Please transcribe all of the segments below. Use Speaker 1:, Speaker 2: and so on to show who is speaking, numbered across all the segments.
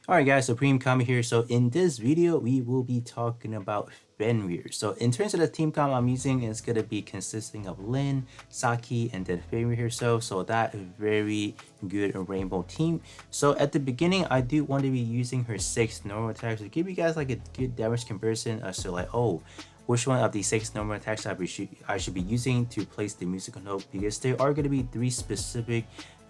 Speaker 1: Alright guys, Supreme Kami here. So in this video, we will be talking about Fenrir. So in terms of the team comp I'm using, it's going to be consisting of Lin, Saki, and then Fenrir herself. So that very good rainbow team. So at the beginning, I do want to be using her 6 normal attacks to give you guys like a good damage comparison as to like, oh, which one of the 6 normal attacks I should be using to place the musical note, because there are going to be 3 specific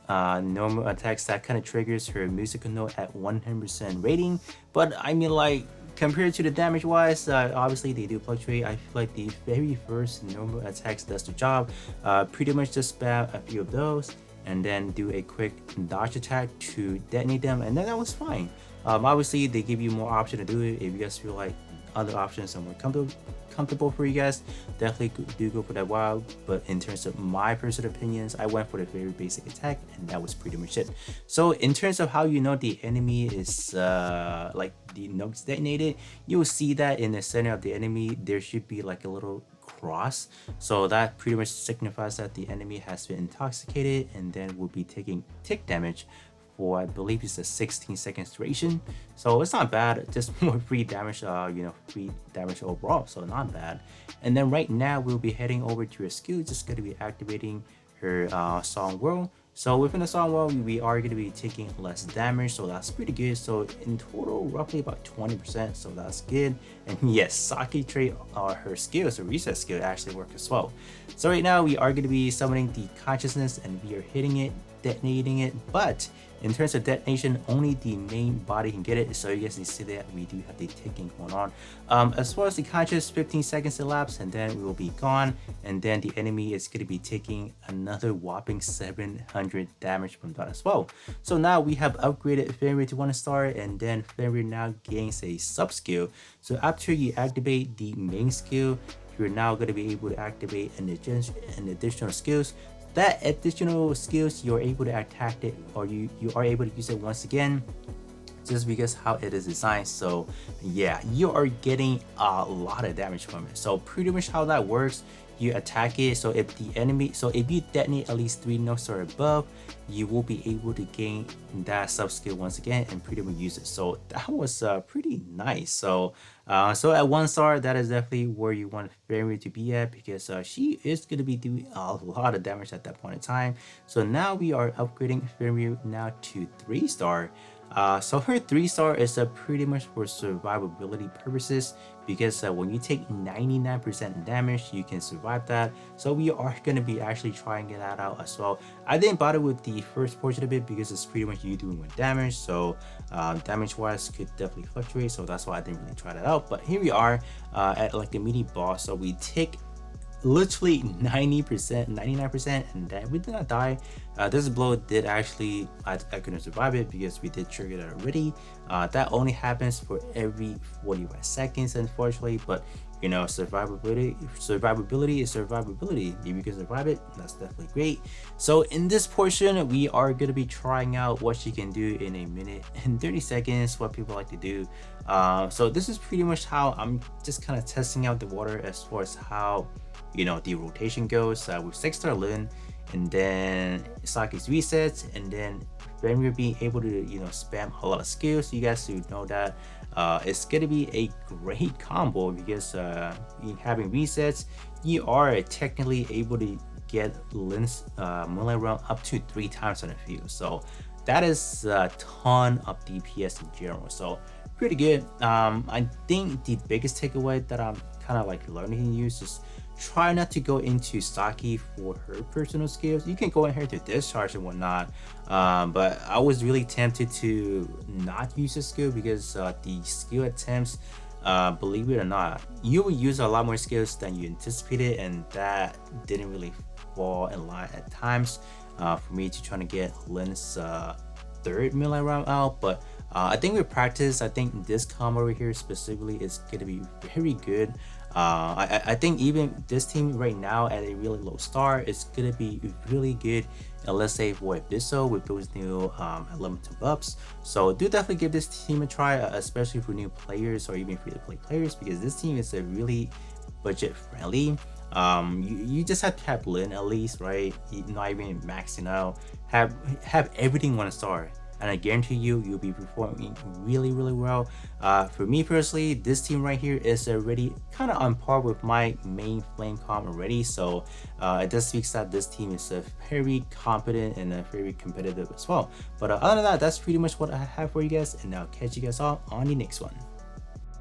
Speaker 1: normal attacks that kind of triggers her musical note at 100% rating. But I mean, like, compared to the damage wise, obviously they do fluctuate. I feel like the very first normal attacks does the job. Pretty much just spam a few of those and then do a quick dodge attack to detonate them, and then that was fine. Obviously they give you more option to do it if you guys feel like other options are more comfortable for you guys. Definitely do go for that wild, but in terms of my personal opinions, I went for the very basic attack, and that was pretty much it. So in terms of how you know the enemy is like the notes detonated, you'll see that in the center of the enemy there should be like a little cross, so that pretty much signifies that the enemy has been intoxicated and then will be taking tick damage for, I believe it's a 16 seconds duration. So it's not bad, just more free damage, free damage overall, so not bad. And then right now we'll be heading over to her skill, just going to be activating her song world. So within the song world, we are going to be taking less damage, so that's pretty good. So in total, roughly about 20%, so that's good. And yes, Saki trait, her skills, her reset skill actually work as well. So right now we are going to be summoning the consciousness, and we are hitting it, detonating it, but in terms of detonation, only the main body can get it, so you guys can see that we do have the ticking going on. As far as the conscious, 15 seconds elapse and then we will be gone, and then the enemy is going to be taking another whopping 700 damage from that as well. So now we have upgraded Fenrir to 1-star, and then Fenrir now gains a sub skill. So after you activate the main skill, you're now going to be able to activate an additional skills. That additional skills, you're able to attack it, or you are able to use it once again, just because how it is designed. So yeah, you are getting a lot of damage from it. So pretty much how that works, you attack it, so if you detonate at least 3 notes or above, you will be able to gain that sub skill once again and pretty much use it. So that was pretty nice. So so at 1-star, that is definitely where you want Fenrir to be at, because she is going to be doing a lot of damage at that point in time. So now we are upgrading Fenrir now to 3-star. So her 3-star is pretty much for survivability purposes, because when you take 99% damage, you can survive that. So we are going to be actually trying that out as well. I didn't bother with the first portion of it because it's pretty much you doing with damage, so damage wise could definitely fluctuate, so that's why I didn't really try that out. But here we are at like the mini boss, so we take literally 90%, 99%, and then we did not die. This blow did actually, I couldn't survive it because we did trigger that already. That only happens for every 45 seconds, unfortunately, but you know, survivability is survivability. If you can survive it, that's definitely great. So in this portion, we are going to be trying out what she can do in a minute and 30 seconds, what people like to do. So this is pretty much how I'm just kind of testing out the water as far as how, you know, the rotation goes with 6-star Lin, and then Saki's resets, and then Fenrir being able to, you know, spam a lot of skills. So you guys should know that it's gonna be a great combo, because having resets, you are technically able to get Lin's melee round up to 3 times on the field. So that is a ton of DPS in general. So pretty good. I think the biggest takeaway that I'm kind of like learning to use is try not to go into Saki for her personal skills. You can go in here to discharge and whatnot, but I was really tempted to not use this skill because the skill attempts, believe it or not, you will use a lot more skills than you anticipated, and that didn't really fall in line at times for me to try to get Lin's third melee round out. But I think with practice, I think this combo over here specifically is going to be very good. I think even this team right now at a really low star is going to be really good, and let's say for Abysso with those new elemental buffs. So do definitely give this team a try, especially for new players or even free to play players, because this team is a really budget friendly. You just have to have Lin at least, right? Not even maxing out, have everything 1-star. and I guarantee you'll be performing really well. For me personally, this team right here is already kind of on par with my main flame comp already, so it does speak that this team is very competent and very competitive as well. But other than that, that's pretty much what I have for you guys, and I'll catch you guys all on the next one.